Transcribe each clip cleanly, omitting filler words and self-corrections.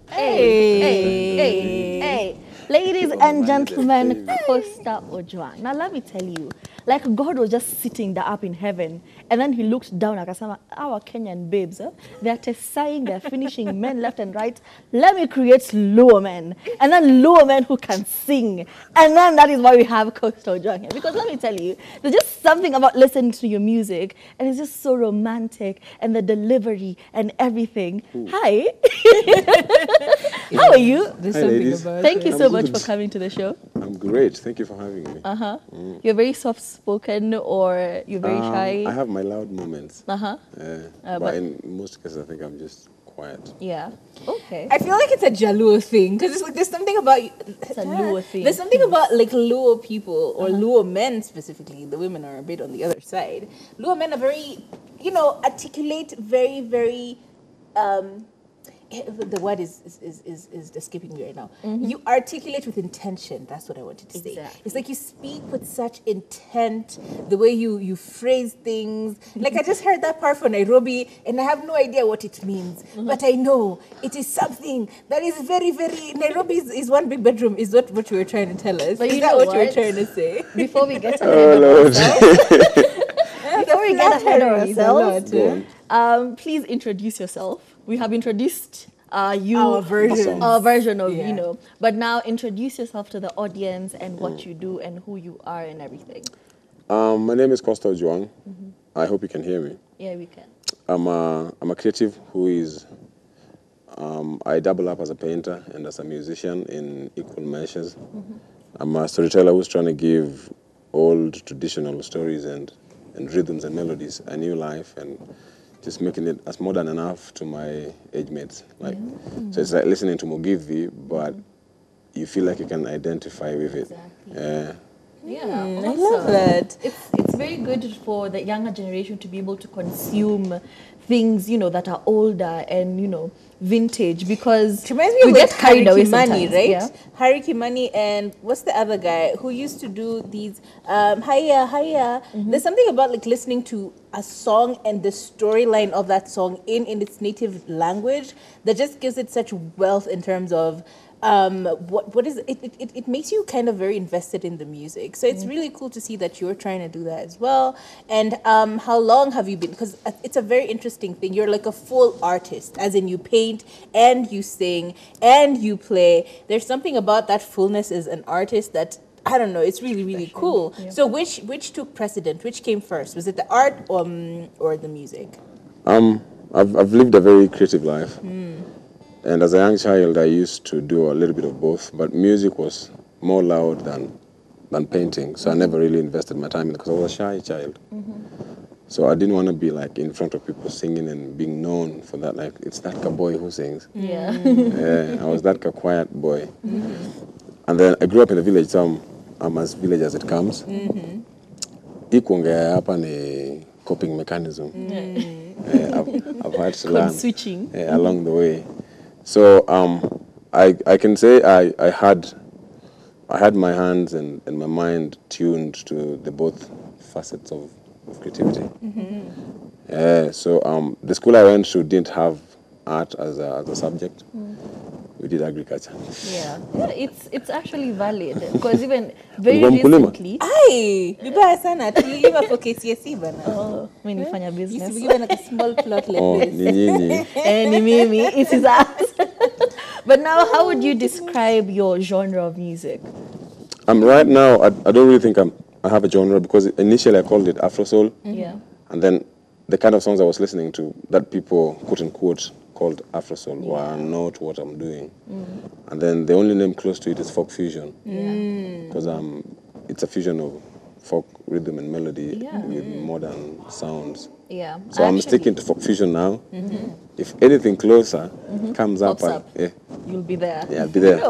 Hey. Ladies and gentlemen, Costa Ojwang. Now let me tell you, like God was just sitting there up in heaven, and then he looked down at our Kenyan babes. They're testing, they're finishing men left and right. Let me create lower men, and then lower men who can sing. And then that is why we have Costa Ojwang here. Because let me tell you, there's just something about listening to your music, and it's just so romantic, and the delivery and everything. Ooh. Hi. How are you? Thank you so much for coming to the show. I'm great. Thank you for having me. You're very soft-spoken, or you're very shy? I have my loud moments. But in most cases, I think I'm just quiet. Yeah. Okay. I feel like it's a Jaluo thing, because like, there's something about it's a Luo thing. There's something about like Luo people or Luo men specifically. The women are a bit on the other side. Luo men are very, articulate, very, very. The word is escaping me right now. You articulate with intention. That's what I wanted to say. It's like you speak with such intent, the way you phrase things. Like I just heard that part for Nairobi, and I have no idea what it means. But I know it is something that is very, very... Nairobi is one big bedroom, is what you were trying to tell us. But is that what you were trying to say? Before we get ahead of ourselves, please introduce yourself. We have introduced our version of but now introduce yourself to the audience and what you do and who you are and everything. My name is Costa Ojwang. I hope you can hear me. Yeah, we can. I'm a creative who is I double up as a painter and as a musician in equal measures. I'm a storyteller who's trying to give old traditional stories and rhythms and melodies a new life, and just making it as modern enough to my age mates. So it's like listening to Mugithi, but you feel like you can identify with it. Exactly. I love that. It's very good for the younger generation to be able to consume things, that are older and, vintage, because it reminds me we of get carried away sometimes, right? Yeah? Harry Kimani and what's the other guy who used to do these hiya. There's something about like listening to a song and the storyline of that song in its native language that just gives it such wealth in terms of what is it makes you kind of very invested in the music. So it's really cool to see that you're trying to do that as well. And how long have you been, because it's a very interesting thing, you're like a full artist, as in you paint and you sing and you play. There's something about that fullness as an artist that I don't know, it's really, really cool. Yeah. So which took precedent? Which came first? Was it the art or the music? I've lived a very creative life. And as a young child, I used to do a little bit of both, but music was more loud than painting, so I never really invested my time in it because I was a shy child. So I didn't want to be like in front of people singing and being known for that, like it's that boy who sings. Yeah. I was that quiet boy. And then I grew up in a village, so I'm as village as it comes. Ikunge hapa ni coping mechanism. I've had to learn switching along the way. So I can say I had my hands and my mind tuned to the both facets of creativity. So the school I went to didn't have art as a subject. We did agriculture. Yeah, it's actually valid because even very recently. Aye, vibaya sana. Tuligiva for KCSE bana. Oh, mimi nifanya business. Used to be given like a small plot like this. Ni mimi, it is us. But now, how would you describe your genre of music? Right now, I don't really think I have a genre, because initially I called it Afro Soul. Yeah. And then the kind of songs I was listening to that people quote unquote called Afro Soul were not what I'm doing. And then the only name close to it is folk fusion, because it's a fusion of folk rhythm and melody with modern sounds. Yeah. So I'm sticking to folk fusion now. If anything closer comes up, you'll be there. Yeah, I'll be there.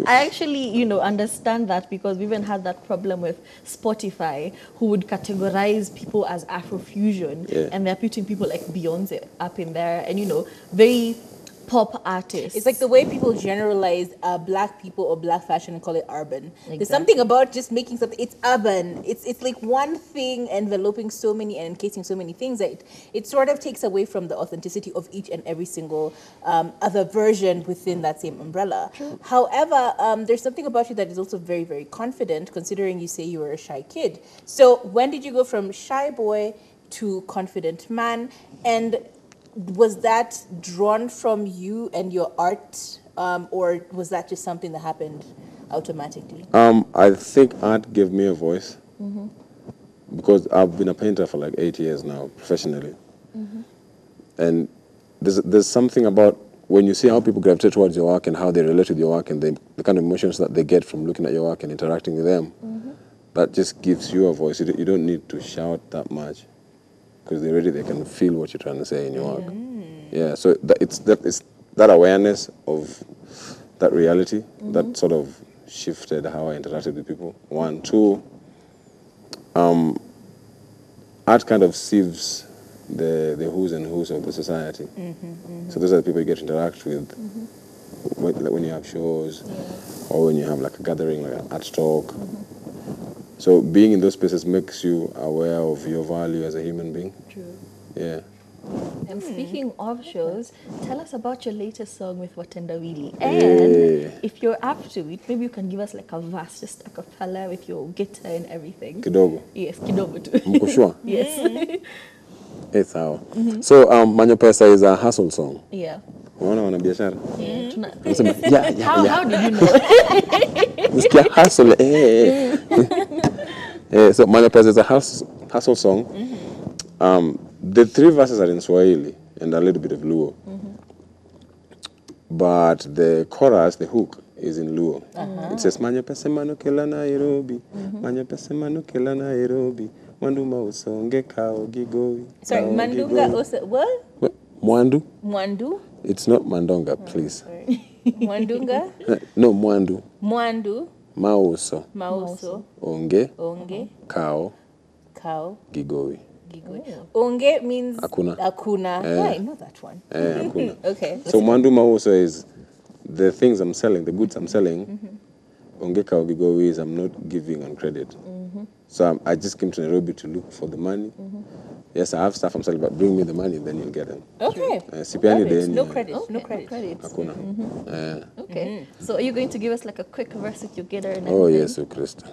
I actually, understand that, because we even had that problem with Spotify, who would categorize people as Afrofusion, and they're putting people like Beyonce up in there, and very pop artists. It's like the way people generalize black people or black fashion and call it urban. There's Exactly. something about just making something, it's urban. It's like one thing enveloping so many and encasing so many things that it sort of takes away from the authenticity of each and every single other version within that same umbrella. True. However, there's something about you that is also very, very confident, considering you say you were a shy kid. So when did you go from shy boy to confident man? And was that drawn from you and your art, or was that just something that happened automatically? I think art gave me a voice because I've been a painter for like 8 years now, professionally. And there's something about when you see how people gravitate towards your work and how they relate with your work and the kind of emotions that they get from looking at your work and interacting with them, that just gives you a voice. You don't need to shout that much because they can feel what you're trying to say in your work. Yeah, so it's that awareness of that reality that sort of shifted how I interacted with people. 1, 2, art kind of sieves the who's and who's of the society. So those are the people you get to interact with when you have shows or when you have like a gathering, like an art talk. So being in those spaces makes you aware of your value as a human being. True. Yeah. And speaking of shows, tell us about your latest song with Watenda Willy. And if you're up to it, maybe you can give us like a verse, just a cappella with your guitar and everything. Kidogo. Yes, kidogo too. Mko sure? Yes. It's how. So Manyo Pesa is a hustle song. Yeah. Wana biashara. Yeah. Yeah. How did you know? Nisikia hustle. So Manyo Pesa is a hustle song. The 3 verses are in Swahili and a little bit of Luo. But the chorus, the hook, is in Luo. It says, Manyo pese mano kela Nairobi, Manyo pese mano kela Nairobi, Mwanduma usonge kao gigoi. Sorry, Mandunga also, what? Mwandu? Mwandu? It's not Mandonga, please. Mwandunga? No, Mwandu. Mwandu? Mauso. Mauso? Onge. Onge? Kao. Kao? Gigoi. Onge means Akuna. Akuna. Yeah, I know that one. Akuna. Okay. So Mwandu Mauso is the things I'm selling, the goods I'm selling. Onge Kao Gigoi is I'm not giving on credit. So I just came to Nairobi to look for the money. Yes, I have stuff I'm selling, but bring me the money, then you'll get them. Okay. No credit. Okay, No credit. Akuna. Okay. So are you going to give us like a quick verse with your guitar and Oh, everything? yes, oh, Christ.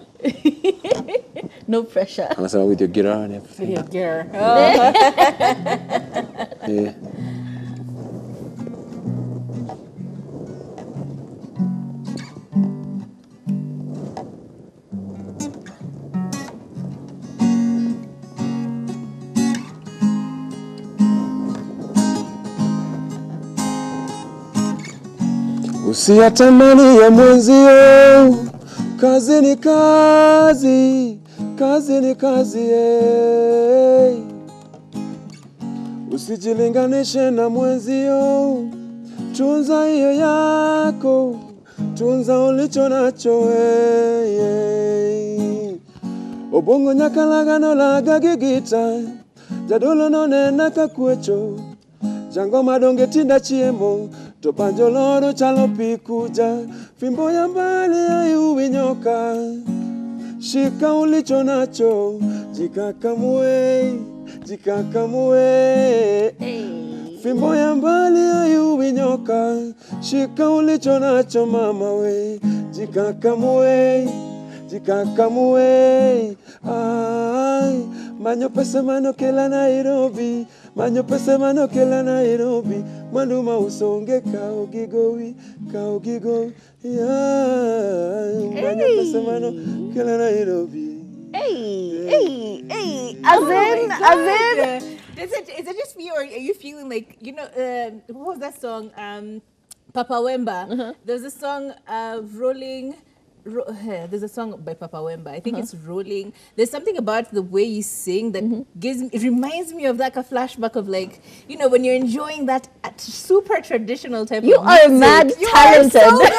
No pressure. I'm saying with your guitar and everything. Yeah. Yeah. Usiyatamani ya mwenzio, kazi ni kazi, kazi ni kazi. Usijilinganishe na mwenzio, tunza hiyo yako, tunza ulicho nacho. Obongo nyakalagano laga gigita, jadolo none nakakwecho, jango madonge tinda chiemo, to panjoloro chalo pikuja, fimbo ya mbali ayuwi nyoka, shika ulicho nacho, jikakamue, jikakamue. Fimbo ya mbali ayuwi nyoka, shika ulicho nacho mama we, jikakamue, jikakamue. Ay, Manyo pesa mano kela Nairobi, Manyo pesa mano kela Nairobi, Mwanduma usonge kao gigoi, kao gigoi. Manyo pesa mano kela Nairobi. As in. Is it just me, or are you feeling like, what was that song? Papa Wemba. There's a song Rolling. There's a song by Papa Wemba. I think it's Rolling. There's something about the way you sing that it reminds me of like a flashback of like, when you're enjoying that super traditional type of music. You are mad talented. You are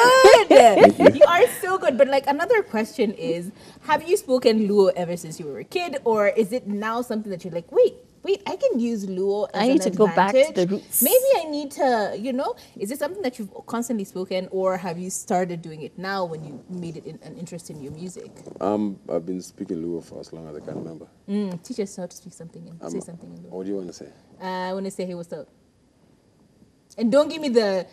so good. You are so good. But like another question is, have you spoken Luo ever since you were a kid, or is it now something that you're like, wait, wait, I can use Luo as I need an to go back to the advantage. roots. Maybe I need to, is it something that you've constantly spoken, or have you started doing it now when you made it an interest in your music? I've been speaking Luo for as long as I can remember. Teach us how to speak something and say something in Luo. What do you want to say? I want to say, hey, what's up? And don't give me the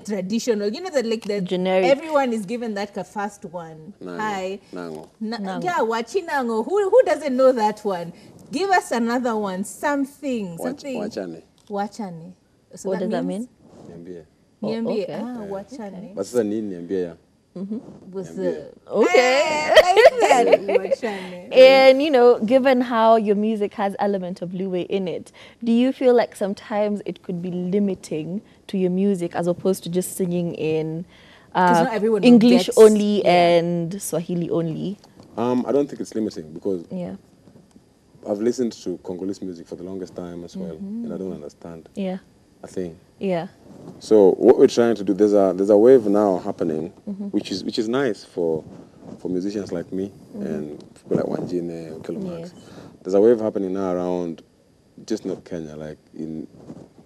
traditional, the generic. Everyone is given that fast one. Nango. Hi. Nango. Yeah, wachinango. Who doesn't know that one? Give us another one. Something. Wachane. Wachane. So What does that mean? Niambie. Niambie. okay. Wachane. What's the nini niambie ya? Was the Okay. like that. Wachane. And given how your music has element of Luwe in it, do you feel like sometimes it could be limiting to your music as opposed to just singing in 'Cause not everyone English gets- only yeah. and Swahili only? I don't think it's limiting because Yeah. I've listened to Congolese music for the longest time as well, and I don't understand Yeah. a thing. Yeah. So what we're trying to do, there's a wave now happening, which is nice for musicians like me and people like Wanjine or Kilomax. Yes. There's a wave happening now around, just not Kenya, like in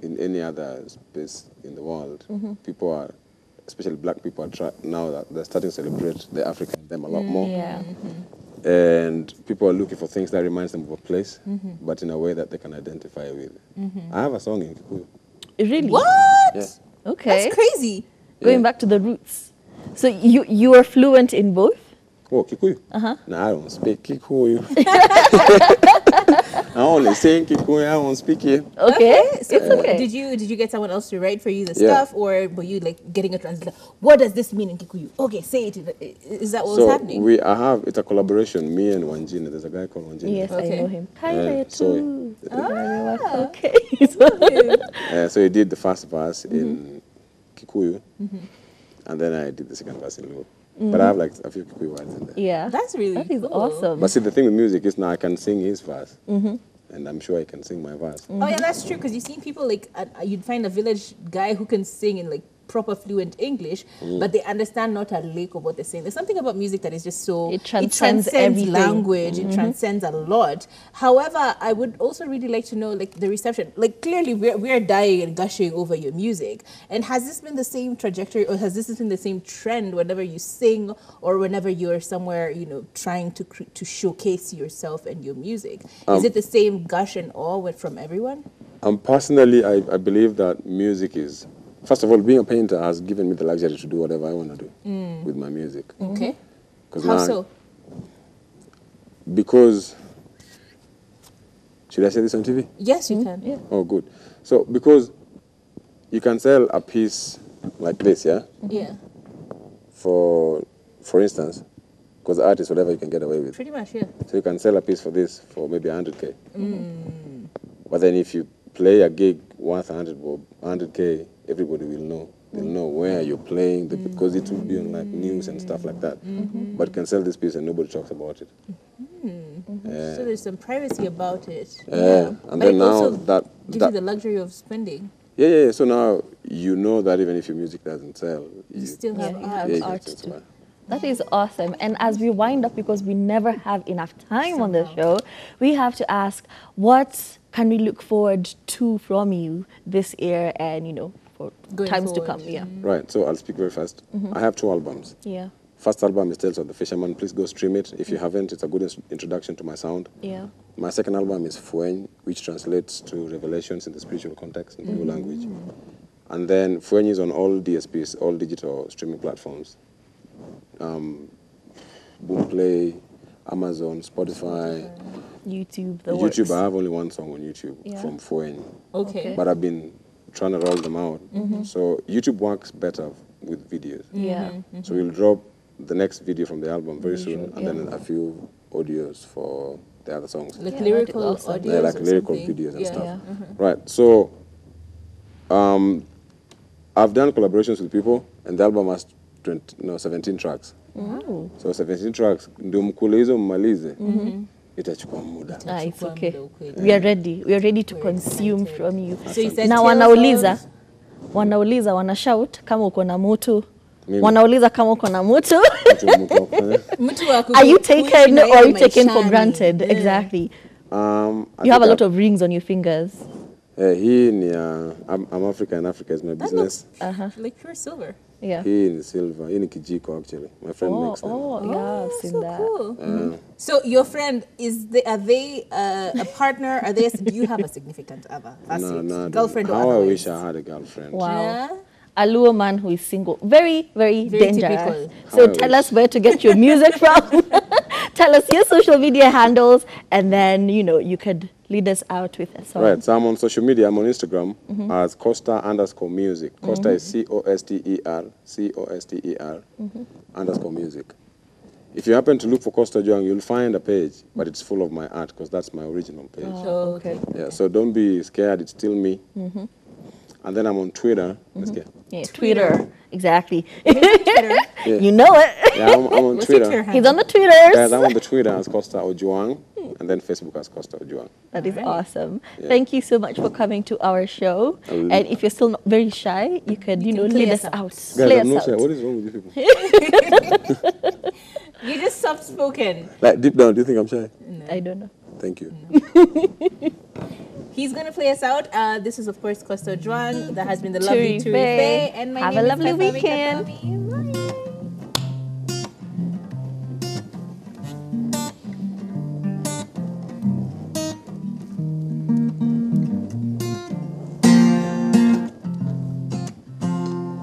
any other space in the world. People are, especially black people, are now that they're starting to celebrate the African in them a lot more. Yeah. And people are looking for things that reminds them of a place, but in a way that they can identify with. I have a song in Kikuyu. Really? What? Yeah. Okay. That's crazy. Going Yeah. back to the roots. So you are fluent in both? Oh, Kikuyu? No, I don't speak Kikuyu. I only sing Kikuyu, I don't speak it. Okay. So It's okay. did you get someone else to write for you the Yeah. stuff, or were you like getting a translator? What does this mean in Kikuyu? Okay, say it. Is that what was So happening? it's a collaboration, me and Wanjine. There's a guy called Wanjine. Yes, Okay. I know him. Yeah, too. so- Okay. So he did the first verse in Kikuyu, and then I did the second verse in Luo. But I have like a few Kikuyu words in there. Yeah. That's really That is cool. awesome. But see, the thing with music is now I can sing his verse, and I'm sure he can sing my verse. Oh yeah, that's true. Because you've seen people like you'd find a village guy who can sing in like proper fluent English, but they understand not a lick of what they're saying. There's something about music that is just so It transcends everything. language. It transcends a lot. However, I would also really like to know like the reception. Like clearly, we're dying and gushing over your music. And has this been the same trajectory, or has this been the same trend whenever you sing or whenever you're somewhere, trying to showcase yourself and your music? Is it the same gush and awe from everyone? Personally, I believe that music is, first of all, being a painter has given me the luxury to do whatever I want to do with my music. Okay. 'Cause How now- so? Because, should I say this on TV? Yes, you can. Yeah. Oh, good. So, because you can sell a piece like this, yeah, Yeah. for instance, because the artist, whatever you can get away with. Pretty much, yeah. So you can sell a piece for this for maybe 100K. But then if you play a gig worth 100K, everybody will know. They'll know where you're playing because it will be on like news and stuff like that. But you can sell this piece and nobody talks about it. So there's some privacy about it. And But then it now also that gives you the luxury of spending. yeah. So now you know that even if your music doesn't sell, You still have you art. have you art can too. still That is awesome. And as we wind up, because we never have enough time on the show, we have to ask, what can we look forward to from you this year and, for Going times to forward. come? Yeah. Right, so I'll speak very fast. I have 2 albums. Yeah. First album is Tales of the Fisherman. Please go stream it. If you haven't, it's a good introduction to my sound. Yeah. My second album is Fueny, which translates to revelations in the spiritual context in New language. And then Fueny is on all DSPs, all digital streaming platforms. Boomplay, Amazon, Spotify. YouTube, the YouTube, works. I have only one song on YouTube Yeah. from Fueny. Okay. But I've been trying to roll them out. So YouTube works better with videos. Yeah. So we'll drop the next video from the album very soon, and yeah. then a few audios for the other songs. Like Yeah, lyrical that is awesome. audios Yeah, like or lyrical something. videos and Yeah. stuff. Yeah. Right. So, I've done collaborations with people, and the album has 17 tracks. Wow. So 17 tracks. Ndio mkule hizo mmalize. Itachukua muda. It's Chukua okay. muda ukweli. We are ready. We are ready to We're consume excited. from you. So you said Na Tales wanauliza, wana shout kama uko na moto. Mimi. Wanauliza kama uko na moto. Mtu wa kufanya. Mtu wa Are you kuishi taken na or are you yeye taken for maishani. granted? Yeah. Exactly. You have a lot of rings on your fingers. I'm Africa, and Africa is my business. Like pure silver. Yeah. He in silver, in Kijiko actually. My friend makes them. Yeah, I've seen so that. cool. So your friend, are they a partner? Do you have a significant other? That's No, girlfriend or how I otherwise? wish I had a girlfriend. Wow. Yeah. A Luo man who is single. Very, very dangerous. typical. So How I tell wish. us where to get your music from. Tell us your social media handles, and then, you could lead us out with a song. Right, so I'm on social media. I'm on Instagram as Costa_music. Costa is COSTER _ music. If you happen to look for Costa Ojwang, you'll find a page, but it's full of my art because that's my original page. Oh, okay. Yeah, so don't be scared. It's still me. And then I'm on Twitter. Yeah, Twitter. Exactly. Twitter. Yeah. You know it. Yeah, I'm on What's your Twitter. Twitter handle? He's on the Twitters. Guys, I'm on the Twitter as Costa Ojwang, and then Facebook as Costa Ojwang. That is Alright. awesome. Thank you so much for coming to our show. And if you're still not very shy, you could, can lead play us us out. Guys, Play I'm us not shy. out. What is wrong with you people? You're just soft spoken. Like, deep down, do you think I'm shy? I don't know. Thank you. He's going to play us out. This is, of course, Costa Ojwang. That has been the lovely Turi Turi Faye. Faye. And my Have name a is lovely Katami weekend. Katami. Bye.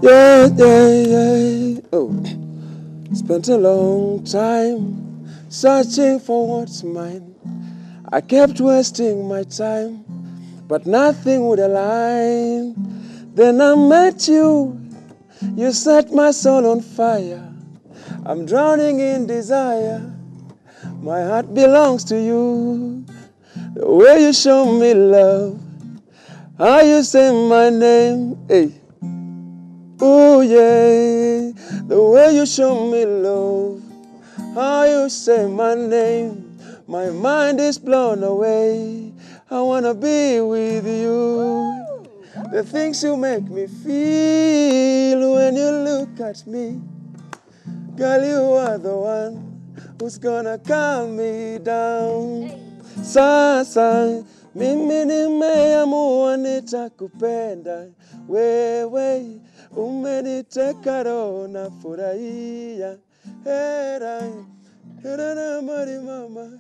Yeah. Oh. Spent a long time searching for what's mine. I kept wasting my time, but nothing would align. Then I met you. You set my soul on fire. I'm drowning in desire. My heart belongs to you. The way you show me love, how you say my name, hey. Oh yeah, the way you show me love, how you say my name, my mind is blown away. I wanna be with you. The things you make me feel when you look at me, girl, you are the one who's gonna calm me down. Sasa mimi nimeamua nitakupenda wewe, umeniteka roho na furahia. Hera na mari mama.